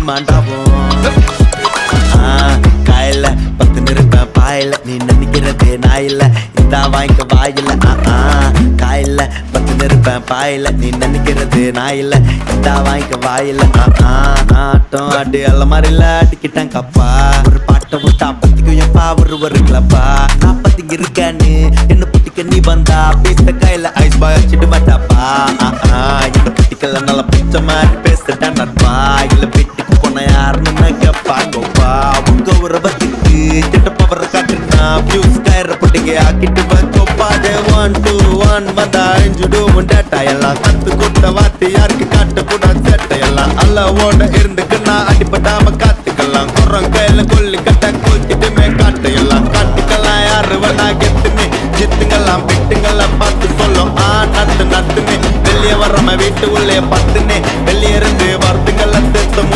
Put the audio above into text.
மாண்டாவும் காயில பத்து நிருப்பேன் பாயில நீ நினைக்கிறது நான் இல்ல இந்த வாய்க்க வாயில காயில பத்து நிருப்பேன் பாயில நீ நினைக்கிறது நான் இல்ல இந்த வாய்க்க வாயில ஆட்டம் ஆடி அல்ல மாதிரி இல்ல அடிக்கிட்டேன் கப்பா ஒரு பாட்டை விட்டா பத்திக்கும் எப்பா ஒரு கிளப்பா நான் பத்திங்க இருக்கேன்னு என்ன புட்டிக்க நீ வந்தா பேச கையில ஐஸ் பாய் வச்சுட்டு மாட்டாப்பா இந்த புட்டிக்கல நல்ல பிச்ச மாதிரி பேசிட்டேன் நட்பா இல்ல வீட்டுக்கு போன யாருன்னு கேப்பாங்கப்பா உங்க உறவத்துக்கு திட்ட பவர காட்டுனா வியூஸ் கயிற புட்டிங்க ஆக்கிட்டு வைக்கோப்பா 1 2 1 வந்தா அழிஞ்சுடும் டேட்டா எல்லாம் கத்து கொடுத்த வார்த்தை யாருக்கு காட்ட கூட சேட்டை எல்லாம் அல்லவோட இருந்துக்கு நான் அடிப்படாம காத்துக்கலாம் குறம் கையில கொல்லி கட்ட கொளுத்திட்டுமே காட்டு எல்லாம் காட்டுக்கலாம் யாரு வேணா கெத்துமே ஜித்துங்கெல்லாம் பிட்டுங்கெல்லாம் பார்த்து சொல்லும் நட்டு நட்டுமே வெளியே வர்றம வீட்டு உள்ளே பத்துனே வெளியே இருந்து